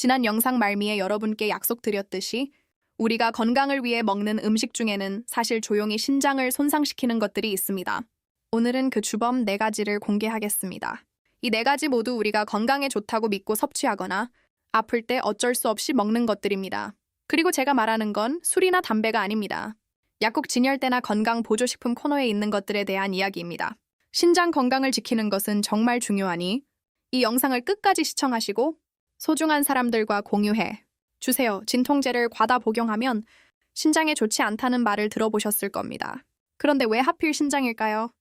지난 영상 말미에 여러분께 약속드렸듯이 우리가 건강을 위해 먹는 음식 중에는 사실 조용히 신장을 손상시키는 것들이 있습니다. 오늘은 그 주범 4가지를 공개하겠습니다. 이 4가지 모두 우리가 건강에 좋다고 믿고 섭취하거나 아플 때 어쩔 수 없이 먹는 것들입니다. 그리고 제가 말하는 건 술이나 담배가 아닙니다. 약국 진열대나 건강 보조식품 코너에 있는 것들에 대한 이야기입니다. 신장 건강을 지키는 것은 정말 중요하니 이 영상을 끝까지 시청하시고 소중한 사람들과 공유해 주세요. 진통제를 과다 복용하면 신장에 좋지 않다는 말을 들어보셨을 겁니다. 그런데 왜 하필 신장일까요?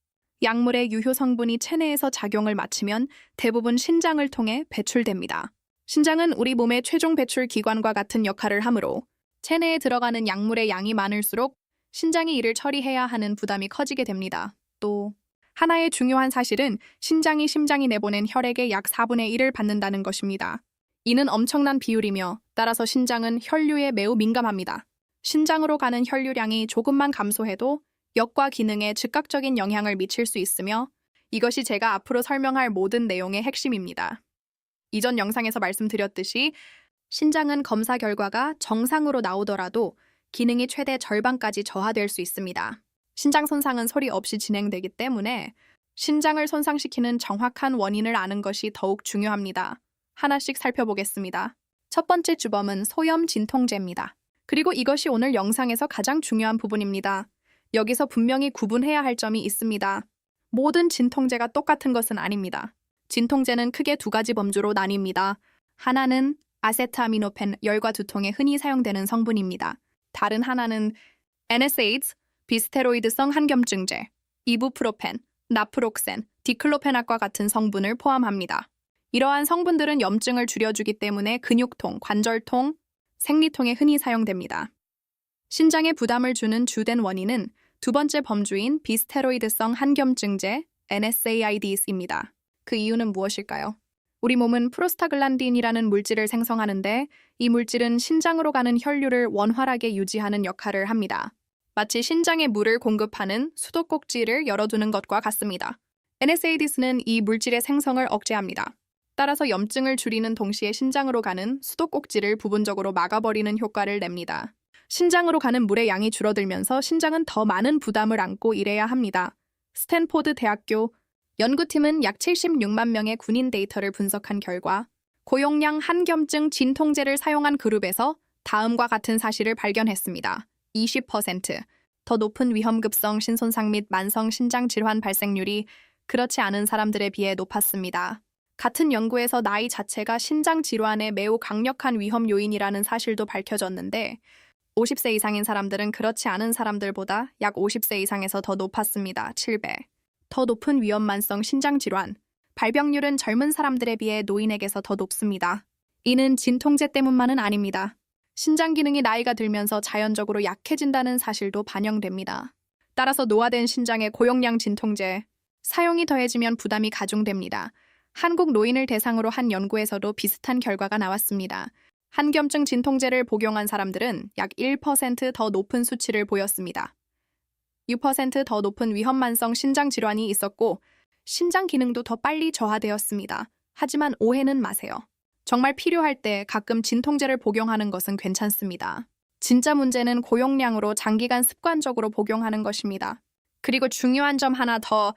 약물의 유효 성분이 체내에서 작용을 마치면 대부분 신장을 통해 배출됩니다. 신장은 우리 몸의 최종 배출 기관과 같은 역할을 하므로 체내에 들어가는 약물의 양이 많을수록 신장이 이를 처리해야 하는 부담이 커지게 됩니다. 또 하나의 중요한 사실은 심장이 내보낸 혈액의 약 4분의 1을 받는다는 것입니다. 이는 엄청난 비율이며 따라서 신장은 혈류에 매우 민감합니다. 신장으로 가는 혈류량이 조금만 감소해도 역과 기능에 즉각적인 영향을 미칠 수 있으며 이것이 제가 앞으로 설명할 모든 내용의 핵심입니다. 이전 영상에서 말씀드렸듯이 신장은 검사 결과가 정상으로 나오더라도 기능이 최대 절반까지 저하될 수 있습니다. 신장 손상은 소리 없이 진행되기 때문에 신장을 손상시키는 정확한 원인을 아는 것이 더욱 중요합니다. 하나씩 살펴보겠습니다. 첫 번째 주범은 소염 진통제입니다. 그리고 이것이 오늘 영상에서 가장 중요한 부분입니다. 여기서 분명히 구분해야 할 점이 있습니다. 모든 진통제가 똑같은 것은 아닙니다. 진통제는 크게 2가지 범주로 나뉩니다. 하나는 아세트아미노펜, 열과 두통에 흔히 사용되는 성분입니다. 다른 하나는 NSAIDs, 비스테로이드성 항염증제, 이부프로펜, 나프록센, 디클로페낙과 같은 성분을 포함합니다. 이러한 성분들은 염증을 줄여주기 때문에 근육통, 관절통, 생리통에 흔히 사용됩니다. 신장에 부담을 주는 주된 원인은 2번째 범주인 비스테로이드성 항염증제 NSAIDs입니다. 그 이유는 무엇일까요? 우리 몸은 프로스타글란딘이라는 물질을 생성하는데 이 물질은 신장으로 가는 혈류를 원활하게 유지하는 역할을 합니다. 마치 신장에 물을 공급하는 수도꼭지를 열어두는 것과 같습니다. NSAIDs는 이 물질의 생성을 억제합니다. 따라서 염증을 줄이는 동시에 신장으로 가는 수도꼭지를 부분적으로 막아버리는 효과를 냅니다. 신장으로 가는 물의 양이 줄어들면서 신장은 더 많은 부담을 안고 일해야 합니다. 스탠포드 대학교 연구팀은 약 76만 명의 군인 데이터를 분석한 결과 고용량 항염증 진통제를 사용한 그룹에서 다음과 같은 사실을 발견했습니다. 20% 더 높은 위험급성 신손상 및 만성 신장 질환 발생률이 그렇지 않은 사람들에 비해 높았습니다. 같은 연구에서 나이 자체가 신장 질환의 매우 강력한 위험 요인이라는 사실도 밝혀졌는데 50세 이상인 사람들은 그렇지 않은 사람들보다 약 50세 이상에서 더 높았습니다. 7배. 더 높은 위험만성 신장 질환, 발병률은 젊은 사람들에 비해 노인에게서 더 높습니다. 이는 진통제 때문만은 아닙니다. 신장 기능이 나이가 들면서 자연적으로 약해진다는 사실도 반영됩니다. 따라서 노화된 신장의 고용량 진통제, 사용이 더해지면 부담이 가중됩니다. 한국 노인을 대상으로 한 연구에서도 비슷한 결과가 나왔습니다. 항염증 진통제를 복용한 사람들은 약 1% 높은 수치를 보였습니다. 6% 높은 위험만성 신장 질환이 있었고 신장 기능도 더 빨리 저하되었습니다. 하지만 오해는 마세요. 정말 필요할 때 가끔 진통제를 복용하는 것은 괜찮습니다. 진짜 문제는 고용량으로 장기간 습관적으로 복용하는 것입니다. 그리고 중요한 점 하나 더,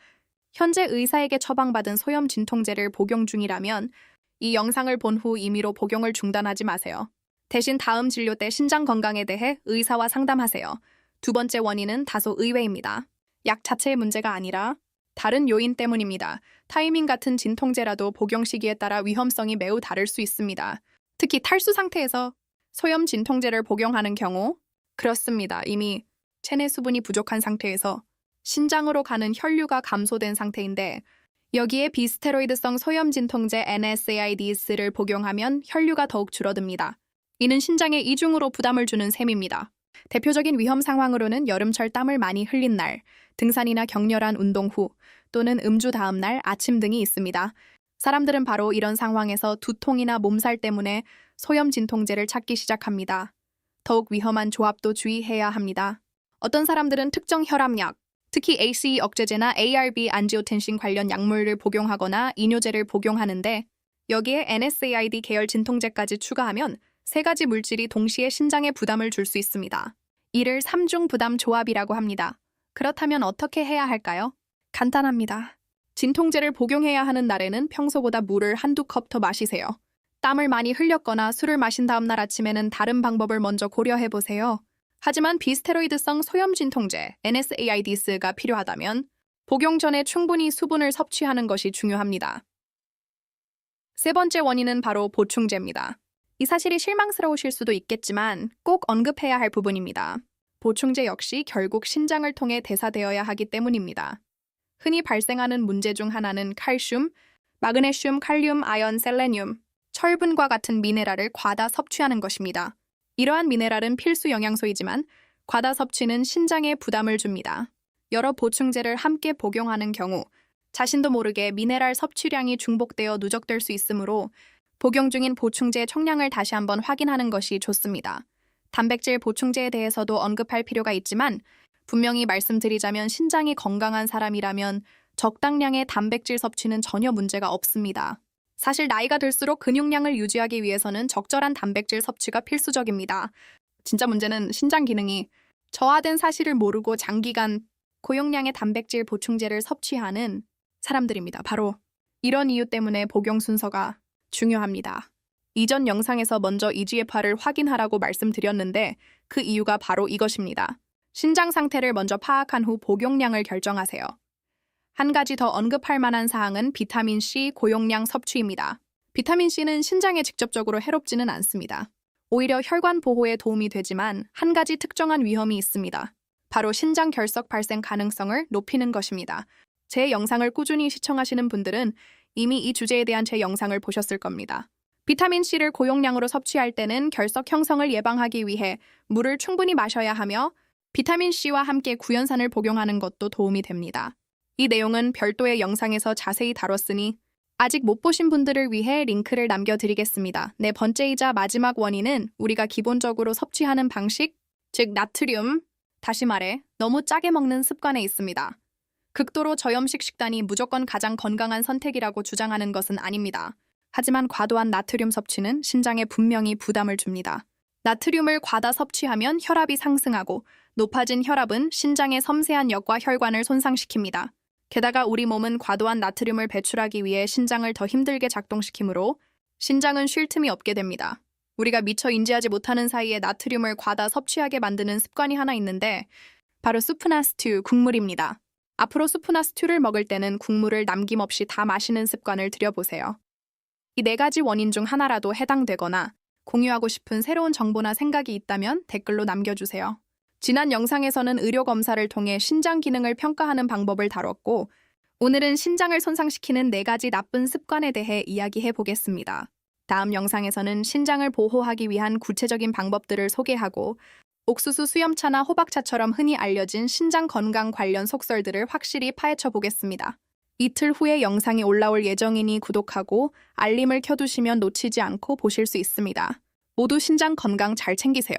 현재 의사에게 처방받은 소염 진통제를 복용 중이라면 이 영상을 본 후 임의로 복용을 중단하지 마세요. 대신 다음 진료 때 신장 건강에 대해 의사와 상담하세요. 2번째 원인은 다소 의외입니다. 약 자체의 문제가 아니라 다른 요인 때문입니다. 타이밍 같은 진통제라도 복용 시기에 따라 위험성이 매우 다를 수 있습니다. 특히 탈수 상태에서 소염 진통제를 복용하는 경우, 그렇습니다. 이미 체내 수분이 부족한 상태에서 신장으로 가는 혈류가 감소된 상태인데 여기에 비스테로이드성 소염 진통제 NSAIDs를 복용하면 혈류가 더욱 줄어듭니다. 이는 신장에 이중으로 부담을 주는 셈입니다. 대표적인 위험 상황으로는 여름철 땀을 많이 흘린 날, 등산이나 격렬한 운동 후, 또는 음주 다음 날, 아침 등이 있습니다. 사람들은 바로 이런 상황에서 두통이나 몸살 때문에 소염 진통제를 찾기 시작합니다. 더욱 위험한 조합도 주의해야 합니다. 어떤 사람들은 특정 혈압약, 특히 ACE 억제제나 ARB 안지오텐신 관련 약물을 복용하거나 이뇨제를 복용하는데 여기에 NSAID 계열 진통제까지 추가하면 세 가지 물질이 동시에 신장에 부담을 줄 수 있습니다. 이를 3중 부담 조합이라고 합니다. 그렇다면 어떻게 해야 할까요? 간단합니다. 진통제를 복용해야 하는 날에는 평소보다 물을 한두 컵 더 마시세요. 땀을 많이 흘렸거나 술을 마신 다음 날 아침에는 다른 방법을 먼저 고려해 보세요. 하지만 비스테로이드성 소염 진통제 NSAIDs가 필요하다면 복용 전에 충분히 수분을 섭취하는 것이 중요합니다. 세 번째 원인은 바로 보충제입니다. 이 사실이 실망스러우실 수도 있겠지만 꼭 언급해야 할 부분입니다. 보충제 역시 결국 신장을 통해 대사되어야 하기 때문입니다. 흔히 발생하는 문제 중 하나는 칼슘, 마그네슘, 칼륨, 아연, 셀레늄, 철분과 같은 미네랄을 과다 섭취하는 것입니다. 이러한 미네랄은 필수 영양소이지만 과다 섭취는 신장에 부담을 줍니다. 여러 보충제를 함께 복용하는 경우 자신도 모르게 미네랄 섭취량이 중복되어 누적될 수 있으므로 복용 중인 보충제의 총량을 다시 한번 확인하는 것이 좋습니다. 단백질 보충제에 대해서도 언급할 필요가 있지만 분명히 말씀드리자면 신장이 건강한 사람이라면 적당량의 단백질 섭취는 전혀 문제가 없습니다. 사실 나이가 들수록 근육량을 유지하기 위해서는 적절한 단백질 섭취가 필수적입니다. 진짜 문제는 신장 기능이 저하된 사실을 모르고 장기간 고용량의 단백질 보충제를 섭취하는 사람들입니다. 바로 이런 이유 때문에 복용 순서가 중요합니다. 이전 영상에서 먼저 EGFR을 확인하라고 말씀드렸는데 그 이유가 바로 이것입니다. 신장 상태를 먼저 파악한 후 복용량을 결정하세요. 한 가지 더 언급할 만한 사항은 비타민C 고용량 섭취입니다. 비타민C는 신장에 직접적으로 해롭지는 않습니다. 오히려 혈관 보호에 도움이 되지만 한 가지 특정한 위험이 있습니다. 바로 신장 결석 발생 가능성을 높이는 것입니다. 제 영상을 꾸준히 시청하시는 분들은 이미 이 주제에 대한 제 영상을 보셨을 겁니다. 비타민C를 고용량으로 섭취할 때는 결석 형성을 예방하기 위해 물을 충분히 마셔야 하며 비타민C와 함께 구연산을 복용하는 것도 도움이 됩니다. 이 내용은 별도의 영상에서 자세히 다뤘으니 아직 못 보신 분들을 위해 링크를 남겨드리겠습니다. 네 번째이자 마지막 원인은 우리가 기본적으로 섭취하는 방식, 즉 나트륨, 다시 말해 너무 짜게 먹는 습관에 있습니다. 극도로 저염식 식단이 무조건 가장 건강한 선택이라고 주장하는 것은 아닙니다. 하지만 과도한 나트륨 섭취는 신장에 분명히 부담을 줍니다. 나트륨을 과다 섭취하면 혈압이 상승하고 높아진 혈압은 신장의 섬세한 엽과 혈관을 손상시킵니다. 게다가 우리 몸은 과도한 나트륨을 배출하기 위해 신장을 더 힘들게 작동시키므로 신장은 쉴 틈이 없게 됩니다. 우리가 미처 인지하지 못하는 사이에 나트륨을 과다 섭취하게 만드는 습관이 하나 있는데 바로 수프나 스튜, 국물입니다. 앞으로 수프나 스튜를 먹을 때는 국물을 남김없이 다 마시는 습관을 들여보세요. 이 네 가지 원인 중 하나라도 해당되거나 공유하고 싶은 새로운 정보나 생각이 있다면 댓글로 남겨주세요. 지난 영상에서는 의료 검사를 통해 신장 기능을 평가하는 방법을 다뤘고 오늘은 신장을 손상시키는 네 가지 나쁜 습관에 대해 이야기해 보겠습니다. 다음 영상에서는 신장을 보호하기 위한 구체적인 방법들을 소개하고 옥수수 수염차나 호박차처럼 흔히 알려진 신장 건강 관련 속설들을 확실히 파헤쳐 보겠습니다. 이틀 후에 영상이 올라올 예정이니 구독하고 알림을 켜두시면 놓치지 않고 보실 수 있습니다. 모두 신장 건강 잘 챙기세요.